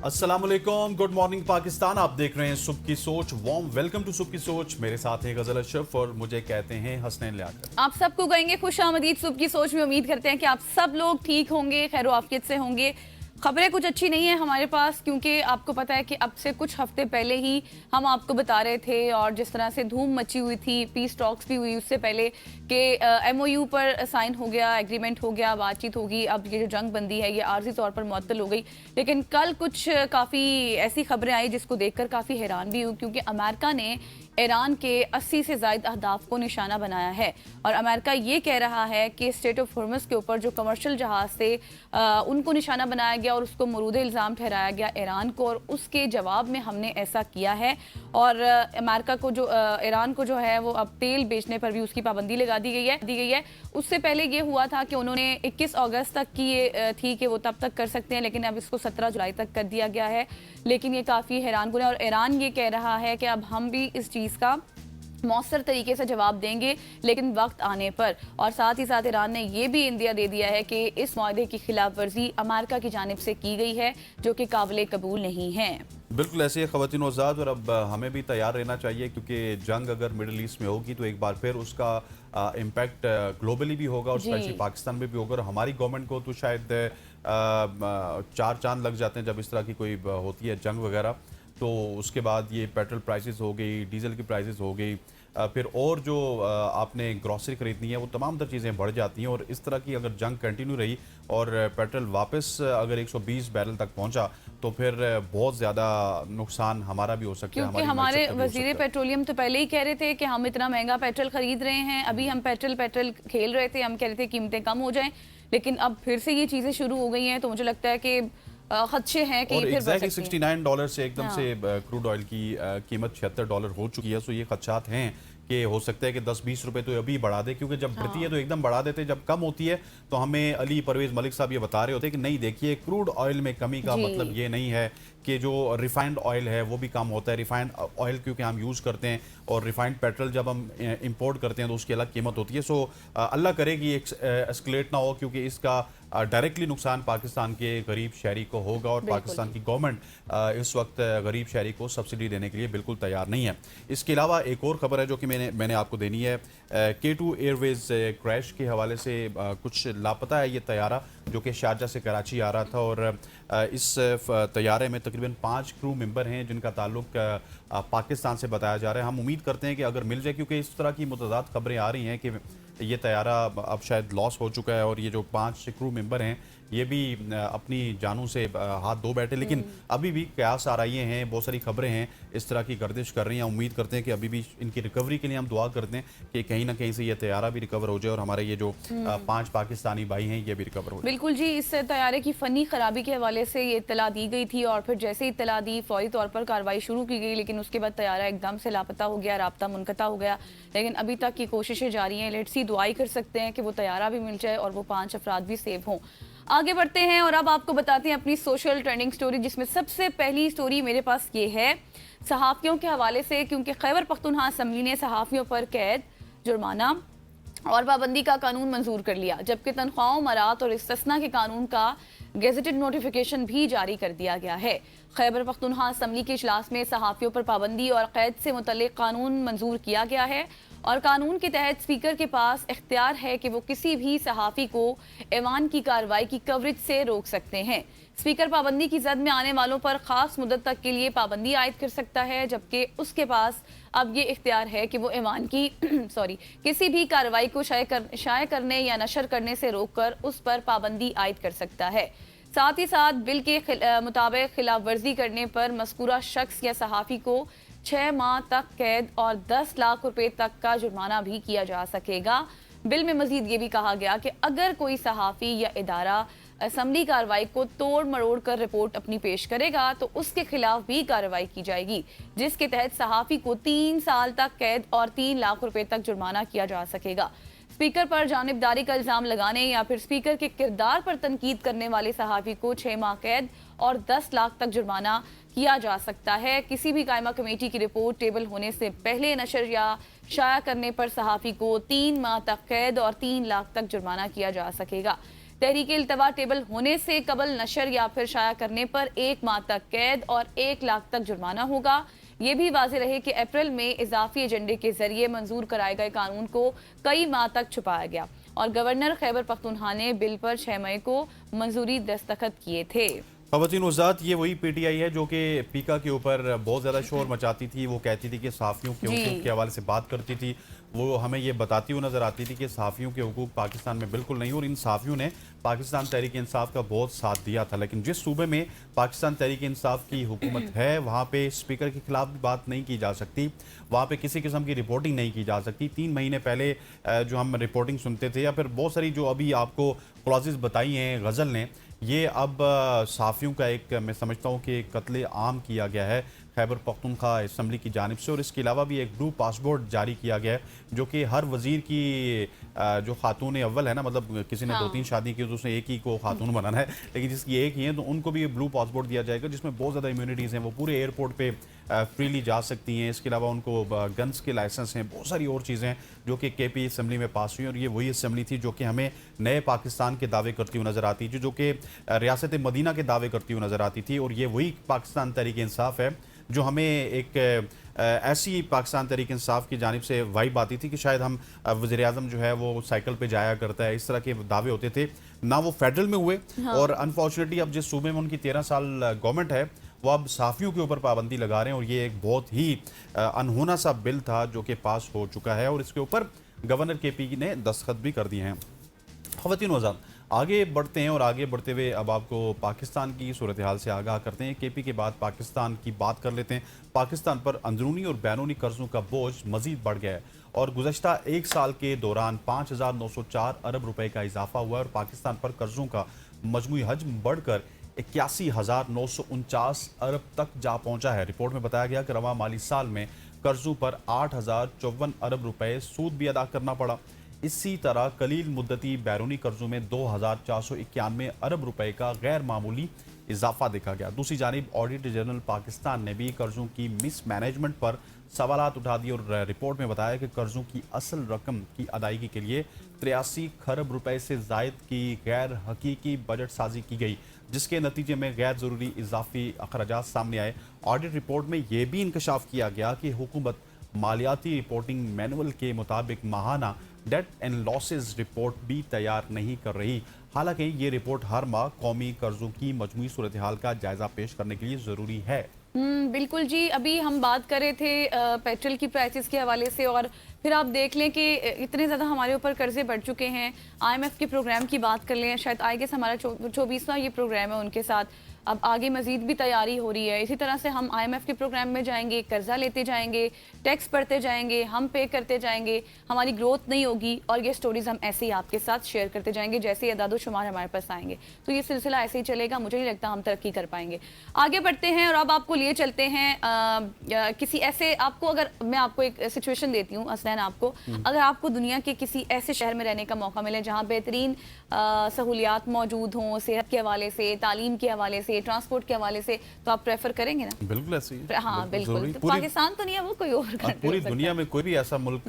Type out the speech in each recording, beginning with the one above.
अस्सलाम वालेकुम, good morning Pakistan. आप देख रहे हैं सुबह की सोच। वार्म वेलकम टू सुबह की सोच। मेरे साथ है गजल अशरफ और मुझे कहते हैं हसनैन लियाकत। आप सबको कहेंगे खुश आमदीद सुबह की सोच में। उम्मीद करते हैं कि आप सब लोग ठीक होंगे, खैर आफियत से होंगे। खबरें कुछ अच्छी नहीं है हमारे पास, क्योंकि आपको पता है कि अब से कुछ हफ्ते पहले ही हम आपको बता रहे थे, और जिस तरह से धूम मची हुई थी, पीस टॉक्स भी हुई उससे पहले कि एमओयू पर साइन हो गया, एग्रीमेंट हो गया, बातचीत होगी। अब ये जो जंग बंदी है ये आर्जी तौर पर मुअत्तल हो गई। लेकिन कल कुछ काफ़ी ऐसी खबरें आई जिसको देखकर काफ़ी हैरान भी हुई, क्योंकि अमेरिका ने ईरान के 80 से ज़ायद अहदाफ को निशाना बनाया है। और अमेरिका ये कह रहा है कि स्टेट ऑफ हॉर्मज़ के ऊपर जो कमर्शियल जहाज़ थे उनको निशाना बनाया गया और उसको मरूद इल्ज़ाम ठहराया गया ईरान को, और उसके जवाब में हमने ऐसा किया है। और अमेरिका को जो ईरान को जो है वो अब तेल बेचने पर भी उसकी पाबंदी लगा दी गई है। उससे पहले ये हुआ था कि उन्होंने 21 अगस्त तक की ये थी कि वो तब तक कर सकते हैं, लेकिन अब इसको 17 जुलाई तक कर दिया गया है। लेकिन ये काफ़ी हैरानकुन है, और ईरान ये कह रहा है कि अब हम भी इस चीज़ का मौसर तरीके से जवाब देंगे, लेकिन वक्त आने पर। और साथ ही साथ ईरान ने यह भी इंदिया दे दिया है कि इस मुआहदे की खिलाफ वर्जी अमेरिका की जानिब से की गई है, जो कि काबिल कबूल नहीं है। बिल्कुल ऐसे ख़वातीन वज़ात, और अब हमें भी तैयार रहना चाहिए, क्योंकि जंग अगर मिडल ईस्ट में होगी तो एक बार फिर उसका इम्पैक्ट ग्लोबली भी होगा और स्पेशली पाकिस्तान में भी होगा। और हमारी गवर्नमेंट को तो शायद चार चांद लग जाते हैं जब इस तरह की कोई होती है जंग वगैरह। तो उसके बाद ये पेट्रोल प्राइसेस हो गई, डीजल की प्राइसेस हो गई, फिर और जो आपने ग्रॉसरी खरीदनी है वो तमाम तर चीज़ें बढ़ जाती हैं। और इस तरह की अगर जंग कंटिन्यू रही और पेट्रोल वापस अगर 120 बैरल तक पहुंचा तो फिर बहुत ज़्यादा नुकसान हमारा भी हो सकता है। क्योंकि हमारे वज़ीर पेट्रोलियम तो पहले ही कह रहे थे कि हम इतना महंगा पेट्रोल खरीद रहे हैं। अभी हम पेट्रोल खेल रहे थे, हम कह रहे थे कीमतें कम हो जाएं, लेकिन अब फिर से ये चीज़ें शुरू हो गई हैं। तो मुझे लगता है कि खदशे हैं कि और फिर एग्जैक्टली $69 से एकदम हाँ। से क्रूड ऑयल की कीमत $76 हो चुकी है। सो ये खदशात हैं कि हो सकता है कि 10-20 रुपए तो अभी बढ़ा दे, क्योंकि जब बढ़ती है तो एकदम बढ़ा देते, जब कम होती है तो हमें अली परवेज मलिक साहब ये बता रहे होते हैं कि नहीं देखिए, क्रूड ऑयल में कमी का मतलब ये नहीं है कि जो रिफाइंड ऑयल है वो भी कम होता है। रिफाइंड ऑयल क्योंकि हम यूज़ करते हैं और रिफाइंड पेट्रोल जब हम इंपोर्ट करते हैं तो उसकी अलग कीमत होती है। सो अल्लाह करे कि एस्केलेट ना हो, क्योंकि इसका डायरेक्टली नुकसान पाकिस्तान के गरीब शहरी को होगा। और पाकिस्तान की गवर्नमेंट इस वक्त गरीब शहरी को सब्सिडी देने के लिए बिल्कुल तैयार नहीं है। इसके अलावा एक और खबर है जो कि मैंने आपको देनी है। K2 एयरवेज क्रैश के हवाले से कुछ लापता है ये तैयारा जो कि शारजा से कराची आ रहा था। और इस तैयारे में तकरीबन 5 क्रू मेंबर हैं जिनका ताल्लुक पाकिस्तान से बताया जा रहा है। हम उम्मीद करते हैं कि अगर मिल जाए, क्योंकि इस तरह की मुतज़ाद खबरें आ रही हैं कि ये तैयारा अब शायद लॉस हो चुका है और ये जो 5 क्रू मेंबर हैं ये भी अपनी जानों से हाथ धो बैठे। लेकिन अभी भी कयास आ रही हैं, बहुत सारी खबरें हैं इस तरह की गर्दिश कर रही हैं। उम्मीद करते हैं कि अभी भी इनकी रिकवरी के लिए हम दुआ करते हैं कि कहीं ना कहीं से ये तैयारा भी रिकवर हो जाए और हमारे ये जो 5 पाकिस्तानी भाई हैं ये भी रिकवर हो जाए। बिल्कुल जी, इस तैयारे की फ़नी खराबी के हवाले से ये इत्तला दी गई थी, और फिर जैसे ही इत्तला दी फौरी तौर पर कार्रवाई शुरू की गई, लेकिन उसके बाद तैयारा एकदम से लापता हो गया, राब्ता मुनक़ता हो गया। लेकिन अभी तक की कोशिशें जारी हैं। लेट्स सी, दुआई कर सकते हैं कि वो तैयारा भी मिल जाए और वो 5 अफराद भी सेव हों। आगे बढ़ते हैं और अब आपको बताते हैं अपनी सोशल ट्रेंडिंग स्टोरी, जिसमें सबसे पहली स्टोरी मेरे पास ये है सहाफ़ियों के हवाले से, क्योंकि खैबर पख्तूनख्वा असम्बली ने सहाफ़ियों पर कैद, जुर्माना और पाबंदी का कानून मंजूर कर लिया, जबकि तनख्वाहों, मरात और इस्तिस्ना के कानून का गेजेटेड नोटिफिकेशन भी जारी कर दिया गया है। खैबर पख्तूनख्वा असम्बली के इजलास में सहाफ़ियों पर पाबंदी और कैद से मुतल्लिक़ कानून मंजूर किया गया है, और कानून के तहत स्पीकर के पास इख्तियार है कि वो किसी भी सहाफ़ी को ऐवान की कार्रवाई की कवरेज से रोक सकते हैं। स्पीकर पाबंदी की जद में आने वालों पर ख़ास मुद्दत तक के लिए पाबंदी आयद कर सकता है, जबकि उसके पास अब ये इख्तियार है कि वो ऐवान की किसी भी कार्रवाई को शाये करने या नशर करने से रोक कर उस पर पाबंदी आयद कर सकता है। साथ ही साथ बिल के मुताबिक खिलाफ वर्जी करने पर मज़कूरा शख्स या सहाफ़ी को 6 माह तक कैद और 10 लाख रुपए तक का जुर्माना भी किया जा सकेगा। बिल में मजीद ये भी कहा गया कि अगर कोई सहाफ़ी या इदारा असम्बली कार्रवाई को तोड़ मरोड़ कर रिपोर्ट अपनी पेश करेगा तो उसके खिलाफ भी कार्रवाई की जाएगी, जिसके तहत सहाफ़ी को 3 साल तक कैद और 3 लाख रुपए तक जुर्माना किया जा सकेगा। स्पीकर पर जानिबदारी का इल्ज़ाम लगाने या फिर स्पीकर के किरदार पर तनकीद करने वाले सहाफ़ी को 6 माह कैद और 10 लाख तक जुर्माना किया जा सकता है। किसी भी कायमा कमेटी की रिपोर्ट टेबल होने से पहले नशर या शाया करने पर सहाफ़ी को 3 माह तक कैद और 3 लाख तक जुर्माना किया जा सकेगा। तहरीक इल्तवा टेबल होने से कबल नशर या फिर शाया करने पर 1 माह तक कैद और 1 लाख तक जुर्माना होगा। ये भी वाज़ेह रहे कि अप्रैल में इजाफी एजेंडे के जरिए मंजूर कराए गए कानून को कई माह तक छुपाया गया और गवर्नर खैबर पख्तूनख्वा ने बिल पर 6 मई को मंजूरी दस्तखत किए थे। ख़वातीन वज़ात, ये वही पीटीआई है जो कि पीका के ऊपर बहुत ज़्यादा शोर मचाती थी। वो कहती थी कि सहाफ़ियों के हुकूक के हवाले से बात करती थी। वो हमें ये बताती हुई नज़र आती थी कि सहाफ़ियों के हुकूक पाकिस्तान में बिल्कुल नहीं, और इन सहाफ़ियों ने पाकिस्तान तहरीक इंसाफ का बहुत साथ दिया था। लेकिन जिस सूबे में पाकिस्तान तहरीक इंसाफ की हुकूमत है, वहाँ पे स्पीकर के खिलाफ भी बात नहीं की जा सकती, वहाँ पे किसी किस्म की रिपोर्टिंग नहीं की जा सकती। 3 महीने पहले जो हम रिपोर्टिंग सुनते थे, या फिर बहुत सारी जो अभी आपको क्लॉजेस बताई हैं गज़ल ने, ये अब सहाफ़ियों का एक, मैं समझता हूँ कि कत्ले आम किया गया है खैबर पख्तूनख्वा असम्बली की जानिब से। और इसके अलावा भी एक ब्लू पासपोर्ट जारी किया गया है जो कि हर वज़ीर की जो खातून अव्वल है ना, मतलब किसी ने 2-3 शादी की तो उसने एक ही को खातून बनाना है, लेकिन जिसकी एक ही है तो उनको भी ब्लू पासपोर्ट दिया जाएगा जिसमें बहुत ज़्यादा इम्यूनिटीज़ हैं। वो पूरे एयरपोर्ट पे फ्रीली जा सकती हैं। इसके अलावा उनको गन्स के लाइसेंस हैं, बहुत सारी और चीज़ें जो कि केपी असम्बली में पास हुई। और ये वही असम्बली थी जो कि हमें नए पाकिस्तान के दावे करती हुई नज़र आती थी, जो कि रियासत मदीना के दावे करती हुई नज़र आती थी। और ये वही पाकिस्तान तहरीक इंसाफ है जो हमें एक ऐसी पाकिस्तान तहरीक इंसाफ की जानिब से वाइब आती थी कि शायद हम वज़ीर-ए-आज़म जो है वो साइकिल पे जाया करता है, इस तरह के दावे होते थे ना। वो फेडरल में हुए और अनफॉर्चुनेटली अब जिस सूबे में उनकी 13 साल गवर्नमेंट है, वो अब सहाफ़ियों के ऊपर पाबंदी लगा रहे हैं। और ये एक बहुत ही अनहोना सा बिल था जो कि पास हो चुका है और इसके ऊपर गवर्नर केपी ने दस्तखत भी कर दिए हैं। ख़वातीन वज़ात, आगे बढ़ते हैं और आगे बढ़ते हुए अब आपको पाकिस्तान की सूरत हाल से आगाह करते हैं। केपी के बाद पाकिस्तान की बात कर लेते हैं। पाकिस्तान पर अंदरूनी और बैरूनी कर्ज़ों का बोझ मज़ीद बढ़ गया है और गुज़श्ता 1 साल के दौरान 5,904 अरब रुपए का इजाफा हुआ है और पाकिस्तान पर कर्ज़ों का मजमूई हजम बढ़कर 81,949 अरब तक जा पहुंचा है। रिपोर्ट में बताया गया कि रवा माली साल में कर्जों पर 8,054 अरब रुपए सूद भी अदा करना पड़ा। इसी तरह कलील मुद्दती बैरूनी कर्जों में 2,491 अरब रुपए का गैर मामूली इजाफा देखा गया। दूसरी जानिब ऑडिटर जनरल पाकिस्तान ने भी कर्जों की मिस मैनेजमेंट पर सवालात उठा दिए और रिपोर्ट में बताया कि कर्जों की असल रकम की अदायगी के लिए 83 खरब रुपए से जायद की गैर हकीकी बजट साजी की गई, जिसके नतीजे में गैर ज़रूरी इजाफी अखराजात सामने आए। ऑडिट रिपोर्ट में यह भी इंकशाफ किया गया कि हुकूमत मालियाती रिपोर्टिंग मैनुअल के मुताबिक माहाना डेट एंड लॉसेस रिपोर्ट भी तैयार नहीं कर रही। हालांकि ये रिपोर्ट हर माह कौमी कर्जों की मजमूई सूरत हाल का जायजा पेश करने के लिए ज़रूरी है। बिल्कुल जी, अभी हम बात कर रहे थे पेट्रोल की प्राइसेस के हवाले से और फिर आप देख लें कि इतने ज़्यादा हमारे ऊपर कर्जे बढ़ चुके हैं। IMF के प्रोग्राम की बात कर लें, शायद आई गेस हमारा 24वां ये प्रोग्राम है उनके साथ। अब आगे मजीद भी तैयारी हो रही है। इसी तरह से हम IMF के प्रोग्राम में जाएंगे, कर्जा लेते जाएंगे, टैक्स बढ़ते जाएंगे, हम पे करते जाएंगे, हमारी ग्रोथ नहीं होगी और ये स्टोरीज हम ऐसे ही आपके साथ शेयर करते जाएंगे जैसे ही अदाद-ओ-शुमार हमारे पास आएंगे। तो ये सिलसिला ऐसे ही चलेगा, मुझे नहीं लगता हम तरक्की कर पाएंगे। आगे बढ़ते हैं और अब आपको लिए चलते हैं किसी ऐसे, आपको अगर मैं आपको एक सिचुएशन देती हूँ असलैन आपको, अगर आपको दुनिया के किसी ऐसे शहर में रहने का मौका मिले जहाँ बेहतरीन सहूलियात मौजूद हों, सेहत के हवाले से, तालीम के हवाले से, ट्रांसपोर्ट के हवाले से, तो आप प्रेफर करेंगे ना? बिल्कुल ऐसे ही। हाँ बिल्कुल। तो पाकिस्तान तो नहीं है, वो कोई और कंट्री पूरी दुनिया में कोई भी ऐसा मुल्क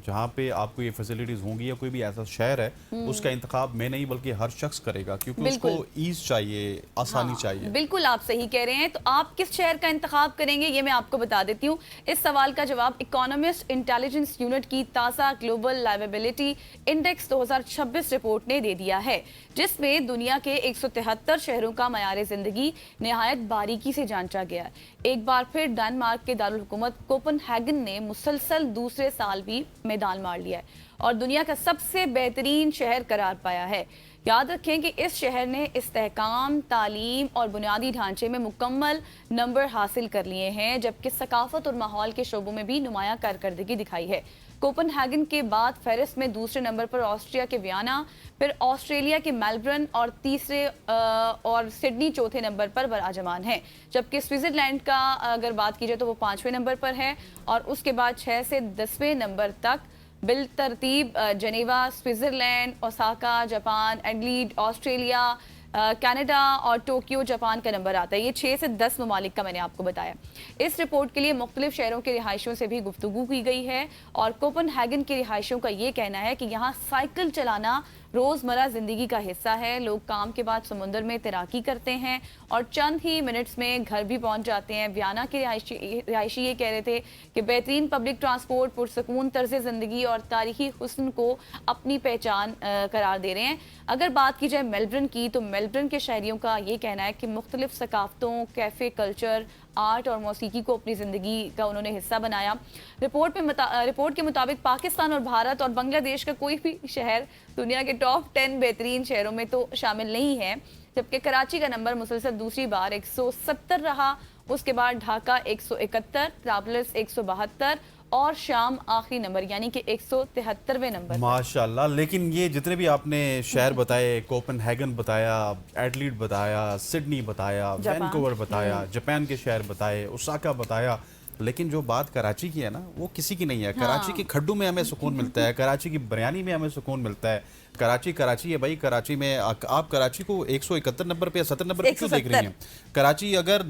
जहाँ पे आपको ये फैसिलिटीज होंगी या कोई भी ऐसा शहर है, उसका इंतखाब मैं नहीं बल्कि हर शख्स करेगा, क्योंकि उसको ईज चाहिए, आसानी चाहिए। बिल्कुल आप सही कह रहे हैं। तो आप किस शहर का इंतखाब करेंगे ये मैं आपको बता देती हूँ। इस सवाल का जवाब इकोनॉमिस्ट इंटेलिजेंस यूनिट की ताज़ा ग्लोबल लाइवेबिलिटी इंडेक्स 2026 रिपोर्ट ने दे दिया है, जिसमें दुनिया के 173 शहरों का मयार जिंदगी निहायत बारीकी से जांचा गया है। एक बार फिर डेनमार्क के दारुल हुकूमत कोपेनहेगन ने मुसलसल दूसरे साल भी मैदान मार लिया है और दुनिया का सबसे बेहतरीन शहर करार पाया है। याद रखें कि इस शहर ने इस्तेहकाम, तालीम और बुनियादी ढांचे में मुकम्मल नंबर हासिल कर लिए हैं, जबकि सकाफत और माहौल के शोबों में भी नुमाया कारकर्दगी दिखाई है। कोपेनहेगन के बाद फेरिस में दूसरे नंबर पर ऑस्ट्रिया के वियना, फिर ऑस्ट्रेलिया के मेलबर्न और सिडनी चौथे नंबर पर बराजमान है, जबकि स्विट्जरलैंड का अगर बात की जाए तो वो 5वें नंबर पर है और उसके बाद 6 से 10वें नंबर तक बिल तरतीब Geneva, Switzerland, Osaka Japan, Adelaide Australia, Canada और टोक्यो जापान का नंबर आता है। ये 6 से 10 ममालिक का मैंने आपको बताया। इस रिपोर्ट के लिए मुख्तलिफ शहरों के रिहायशियों से भी गुफ्तगू की गई है और कोपनहेगन के रिहायशियों का ये कहना है कि यहाँ साइकिल चलाना रोज़मर्रा ज़िंदगी का हिस्सा है। लोग काम के बाद समुंदर में तैराकी करते हैं और चंद ही मिनट्स में घर भी पहुंच जाते हैं। वियना के रिहायशी ये कह रहे थे कि बेहतरीन पब्लिक ट्रांसपोर्ट, पुरसकून तर्ज ज़िंदगी और तारीखी हुस्न को अपनी पहचान करार दे रहे हैं। अगर बात की जाए मेलबर्न की, तो मेलबर्न के शहरियों का ये कहना है कि मुख्तलिफ सकाफ़तों, कैफ़े कल्चर, आर्ट और मौसीकी को अपनी ज़िंदगी का उन्होंने हिस्सा बनाया। रिपोर्ट के मुताबिक पाकिस्तान और भारत और बांग्लादेश का कोई भी शहर दुनिया के टॉप 10 बेहतरीन शहरों में तो शामिल नहीं है, जबकि कराची का नंबर मुसलसल दूसरी बार 170 रहा। उसके बाद ढाका 171, ट्राबलस 172 और शाम आखिरी नंबर यानी कि 173वें नंबर। माशाल्लाह। लेकिन ये जितने भी आपने शहर बताए, कोपनहेगन बताया, एडलीड बताया, सिडनी बताया, वैनकूवर बताया, जापान के शहर बताए, ओसाका बताया, लेकिन जो बात कराची की है ना, वो किसी की नहीं है। कराची के खड्डू में हमें सुकून मिलता है, कराची की बिरयानी में हमें सुकून मिलता है। कराची कराची है भाई। कराची में आप कराची को 171 नंबर पे या 70 नंबर पे क्यों देख रही हैं? कराची अगर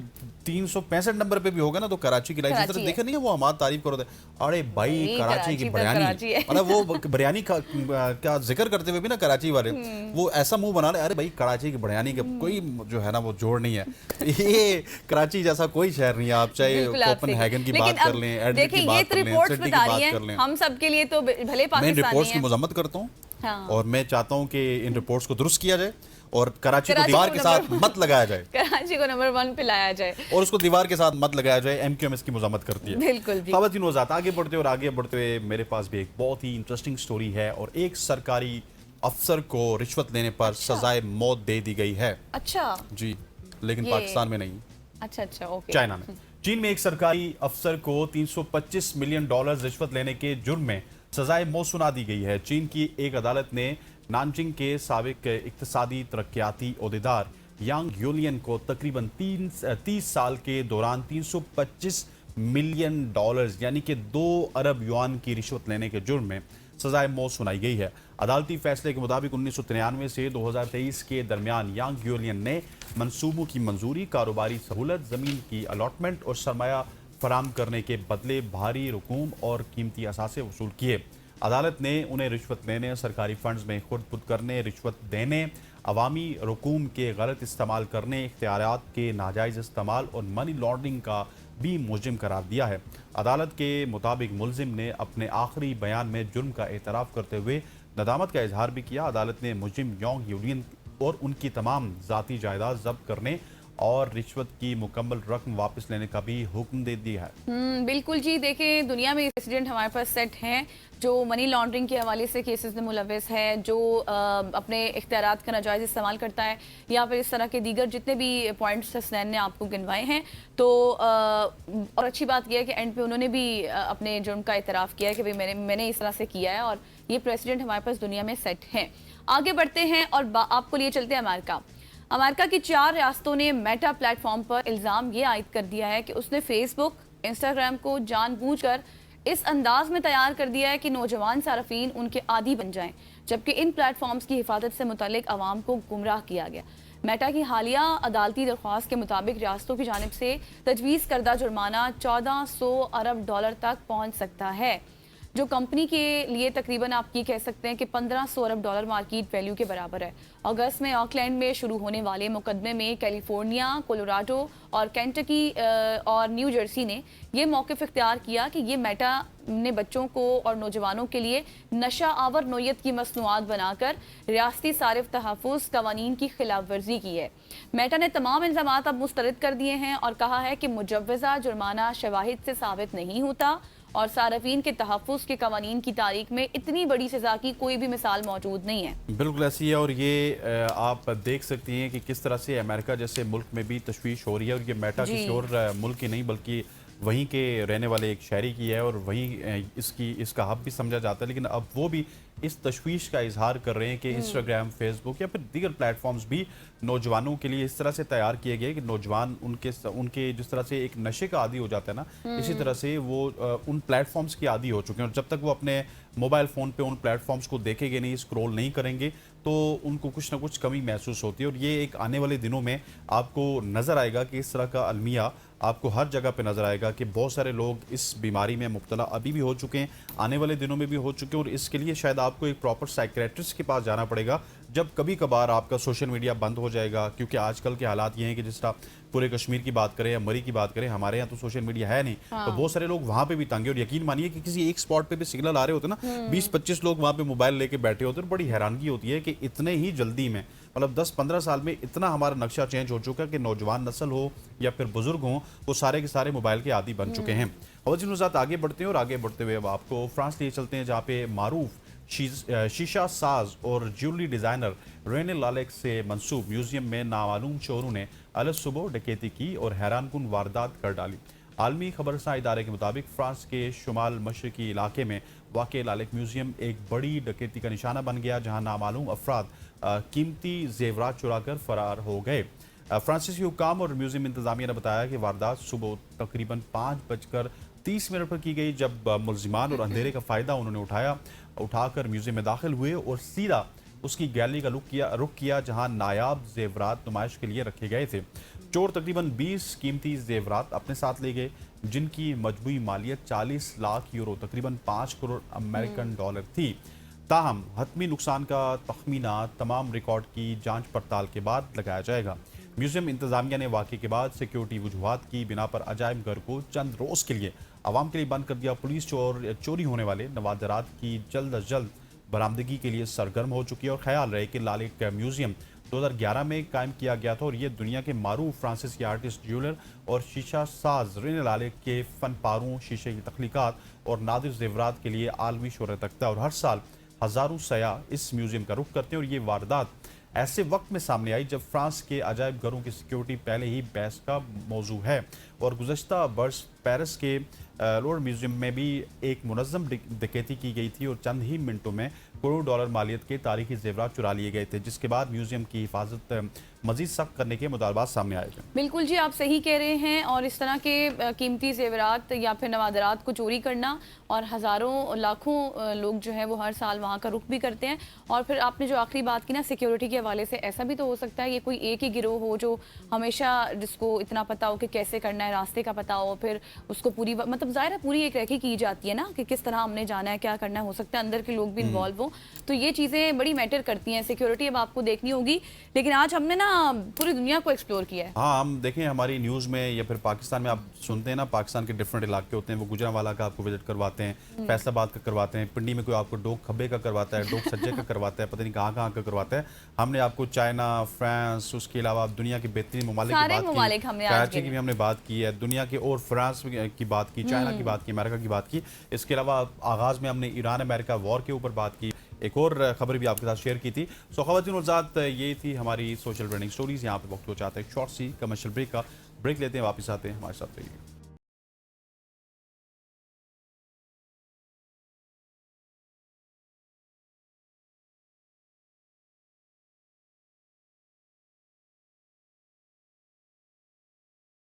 365 नंबर पे भी होगा ना, तो कराची की लाइफ जिस तरह देखे नहीं है, वो हमारा तारीफ करो। अरे भाई कराची की बिरयानी, मतलब वो बिरयानी का जिक्र करते हुए भी ना कराची वाले वो ऐसा मुंह बना रहे, अरे भाई कराची की बिरयानी का कोई जो है ना वो जोड़ नहीं है। ये कराची जैसा कोई शहर नहीं है। आप चाहे कोपनहेगन की बात कर लें, एडलेड की बात कर लें, सिडनी की बात कर लें, हम सबके लिए तो भले पाकिस्तानी मैं रिपोर्ट्स की मजम्मत करता हूँ। हाँ। और मैं चाहता हूँ कि इन रिपोर्ट्स को दुरुस्त किया जाए और कराची को दीवार के साथ मत लगाया जाए, कराची को नंबर 1 पे लाया जाए और उसको दीवार के साथ मत लगाया जाए। एमक्यूएम इसकी मजम्मत करती है। बिल्कुल जी। ख़वातीन वज़ात, आगे बढ़ते हुए मेरे पास भी एक बहुत ही इंटरेस्टिंग स्टोरी है और एक सरकारी अफसर को रिश्वत लेने पर सजाए मौत दे दी गई है। अच्छा जी, लेकिन पाकिस्तान में नहीं। अच्छा ओके। चाइना में। चीन में एक सरकारी अफसर को $325 मिलियन रिश्वत लेने के जुर्म में सजाए मौत सुना दी गई है। चीन की एक अदालत ने नानजिंग के साबिक इक्तिसादी तरक्याती ओहदेदार यांग यूलियन को तकरीबन 30 साल के दौरान $325 मिलियन यानी कि 2 अरब युआन की रिश्वत लेने के जुर्म में सजाए मौत सुनाई गई है। अदालती फैसले के मुताबिक 1993 से 2023 के दरमियान यांग यूलियन ने मंसूबों की मंजूरी, कारोबारी सहूलत, जमीन की अलॉटमेंट और सरमाया फराम करने के बदले भारी रकूम और कीमती असासे वसूल किए। अदालत ने उन्हें रिश्वत लेने, सरकारी फंड्स में खुद करने, रिश्वत देने, अवामी रकूम के गलत इस्तेमाल करने, इख्तियारात के नाजायज़ इस्तेमाल और मनी लॉन्ड्रिंग का भी मुलजिम करार दिया है। अदालत के मुताबिक मुलजिम ने अपने आखिरी बयान में जुर्म का एतराफ़ करते हुए नदामत का इजहार भी किया। अदालत ने मुलजिम यांग यूलियन और उनकी तमाम ज़ाती जायदाद जब्त करने और रिश्वत की मुकम्मल रकम वापस लेने का भी हुक्म दे दिया है। बिल्कुल जी। देखें, दुनिया में प्रेसिडेंट हमारे पास सेट हैं जो मनी लॉन्ड्रिंग के हवाले से केसेस में मुलविस है, जो अपने इख्तियारात का नाजायज़ इस्तेमाल करता है, या फिर इस तरह के दीगर जितने भी पॉइंट्स हसनैन ने आपको गिनवाए हैं। तो और अच्छी बात यह है कि एंड पे उन्होंने भी अपने जुर्म का एतराफ़ किया है कि भाई मैंने इस तरह से किया है, और ये प्रेसिडेंट हमारे पास दुनिया में सेट हैं। आगे बढ़ते हैं और आपको लिए चलते हैं अमेरिका की 4 रियासतों ने मेटा प्लेटफॉर्म पर इल्ज़ाम ये आयद कर दिया है कि उसने फेसबुक, इंस्टाग्राम को जानबूझकर इस अंदाज में तैयार कर दिया है कि नौजवान सार्फिन उनके आदी बन जाएं, जबकि इन प्लेटफॉर्म्स की हिफाजत से मुतल्लिक अवाम को गुमराह किया गया। मेटा की हालिया अदालती दरख्वास्त के मुताबिक रियासतों की जानिब से तजवीज़ करदा जुर्माना $1400 अरब तक पहुँच सकता है, जो कंपनी के लिए तकरीबन आप ये कह सकते हैं कि $1500 अरब मार्केट वैल्यू के बराबर है। अगस्त में ऑकलैंड में शुरू होने वाले मुकदमे में कैलिफोर्निया, कोलोराडो और केंटकी और न्यू जर्सी ने यह मौक़िफ़ इख्तियार किया कि ये मेटा ने बच्चों को और नौजवानों के लिए नशा आवर नोयत की मसनूआत बनाकर रियासती सारिफ तहफ़्फ़ुज़ कवानीन की खिलाफ वर्जी की है। मेटा ने तमाम इल्ज़ामात अब मुस्तरद कर दिए हैं और कहा है कि मुजव्वज़ा जुर्माना शवाहिद से साबित नहीं होता और सार्फिन के तहफ़्फ़ुज़ के कवानीन की तारीख में इतनी बड़ी सज़ा की कोई भी मिसाल मौजूद नहीं है। बिल्कुल ऐसी है, और ये आप देख सकती हैं कि किस तरह से अमेरिका जैसे मुल्क में भी तशवीश हो रही है, और ये मेटा किसी और मुल्क की नहीं बल्कि वहीं के रहने वाले एक शहरी की है और वहीं इसका हब भी समझा जाता है, लेकिन अब वो भी इस तशवीश का इजहार कर रहे हैं कि इंस्टाग्राम, फेसबुक या फिर दीगर प्लेटफॉर्म्स भी नौजवानों के लिए इस तरह से तैयार किए गए कि नौजवान उनके जिस तरह से एक नशे का आदी हो जाता है ना, इसी तरह से वो उन प्लेटफॉर्म्स की आदी हो चुके हैं। और जब तक वो अपने मोबाइल फ़ोन पे उन प्लेटफॉर्म्स को देखेंगे नहीं, स्क्रॉल नहीं करेंगे, तो उनको कुछ ना कुछ कमी महसूस होती है। और ये एक आने वाले दिनों में आपको नज़र आएगा कि इस तरह का अलमिया आपको हर जगह पे नज़र आएगा कि बहुत सारे लोग इस बीमारी में मुब्तला अभी भी हो चुके हैं, आने वाले दिनों में भी हो चुके हैं। और इसके लिए शायद आपको एक प्रॉपर साइकियाट्रिस्ट के पास जाना पड़ेगा जब कभी कभार आपका सोशल मीडिया बंद हो जाएगा। क्योंकि आजकल के हालात ये हैं कि जिस तरह पूरे कश्मीर की बात करें या मरी की बात करें, हमारे यहाँ तो सोशल मीडिया है नहीं, तो बहुत सारे लोग वहाँ पे भी तंगे। और यकीन मानिए कि किसी एक स्पॉट पे भी सिग्नल आ रहे होते ना, 20-25 लोग वहाँ पे मोबाइल लेके बैठे होते हैं। बड़ी हैरानगी होती है कि इतने ही जल्दी में, मतलब 10-15 साल में इतना हमारा नक्शा चेंज हो चुका है कि नौजवान नस्ल हो या फिर बुजुर्ग हों, वो सारे के सारे मोबाइल के आदी बन चुके हैं। और जिन साथ आगे बढ़ते हैं, और आगे बढ़ते हुए अब आपको फ्रांस लिए चलते हैं, जहाँ पे मारूफ शीशा साज और ज्वेलरी डिज़ाइनर रेने लालेक से मंसूब म्यूजियम में नामालूम चोरों ने अलग सुबह डकैती की और हैरानकुन वारदात कर डाली। आलमी खबरसां इदारे के मुताबिक फ्रांस के शुमाल मशरकी इलाके में वाक़ लालेक म्यूजियम एक बड़ी डकैती का निशाना बन गया, जहां नामालूम अफराद कीमती जेवरात चुराकर फरार हो गए। फ्रांसीसी हुक्काम और म्यूजियम इंतजामिया ने बताया कि वारदात सुबह तकरीबन 5:30 पर की गई, जब मुलजिमान और अंधेरे का फ़ायदा उन्होंने उठाकर म्यूजियम में दाखिल हुए और सीधा उसकी गैलरी का रुख किया जहां नायाब जेवरात नुमाइश के लिए रखे गए थे। चोर तकरीबन 20 कीमती जेवरात अपने साथ ले गए, जिनकी मजमूई मालियत 40 लाख यूरो तकरीबन 5 करोड़ अमेरिकन डॉलर थी। ताहम हतमी नुकसान का तखमीना तमाम रिकॉर्ड की जांच पड़ताल के बाद लगाया जाएगा। म्यूजियम इंतजामिया ने वाक़े के बाद सिक्योरिटी वजूहात की बिना पर अजायब घर को चंद रोज़ के लिए आवाम के लिए बंद कर दिया। पुलिस चोरी होने वाले नवादरात की जल्द अज जल्द बरामदगी के लिए सरगर्म हो चुकी है। और ख्याल रहे कि लालेक म्यूजियम 2011 में कायम किया गया था और ये दुनिया के मारूफ फ्रांसीसी आर्टिस्ट, ज्वेलर और शीशा साज रेने लालेक के फन पारों, शीशे की तख्लीकात और नादिर जेवरात के लिए आलमी शोहरत रखता है। और हर साल हज़ारों सयाह इस म्यूजियम का रुख करते हैं। और ये वारदात ऐसे वक्त में सामने आई जब फ्रांस के अजायब घरों की सिक्योरिटी पहले ही बहस का मौजू है। और गुज़श्ता बरस पेरिस के लोर्ड म्यूजियम में भी एक मुनज़्ज़म डकैती की गई थी और चंद ही मिनटों में करोड़ डॉलर मालियत के तारीखी जेवरात चुरा लिए गए थे, जिसके बाद म्यूजियम की हिफाजत मजीद सख्त करने के मुतालबात सामने आए थे। बिल्कुल जी, आप सही कह रहे हैं। और इस तरह के कीमती जेवरात या फिर नवादरात को चोरी करना, और हज़ारों लाखों लोग जो है वो हर साल वहाँ का रुख भी करते हैं। और फिर आपने जो आखिरी बात की ना सिक्योरिटी के हवाले से, ऐसा भी तो हो सकता है ये कोई एक ही गिरोह हो जो हमेशा, जिसको इतना पता हो कि कैसे करना है, रास्ते का पता हो, फिर उसको पूरी मतलब ज़ाहिर है पूरी एक रैकी की जाती है ना कि किस तरह हमने जाना है, क्या करना है, हो सकता है अंदर के लोग भी इन्वॉल्व हो। तो ये चीज़ें बड़ी मैटर करती हैं। सिक्योरिटी अब आपको देखनी होगी, लेकिन आज हमने ना पूरी दुनिया को एक्सप्लोर किया है। हाँ, हम देखें हमारी न्यूज़ में या फिर पाकिस्तान में आप सुनते हैं ना, पाकिस्तान के डिफरेंट इलाके होते हैं, वो गुजरांवाला का आपको विजिट करवाते हैं, फैसलाबाद का करवाते हैं, पिंडी में कोई आपको डोक खब्बे का करवाता है, डोक सज्जे का करवाता है, पता नहीं कहाँ कहाँ का करवाता है। हमने आपको चाइना, फ्रांस, उसके अलावा दुनिया के बेहतरीन ममालिक की बात की, कराची की भी हमने बात की है, दुनिया के और फ्रांस की बात की, चाइना की बात की, अमेरिका की बात की। इसके अलावा आगाज़ में हमने ईरान अमेरिका वॉर के ऊपर बात की, एक और खबर भी आपके साथ शेयर की थी। सो ख़वातीन और ज़ात, ये थी हमारी सोशल ट्रेंडिंग स्टोरीज़। यहाँ पे वक्त हो चाहता है एक शॉर्ट सी कमर्शियल ब्रेक का। ब्रेक लेते हैं, वापस आते हैं, हमारे साथ रहिए।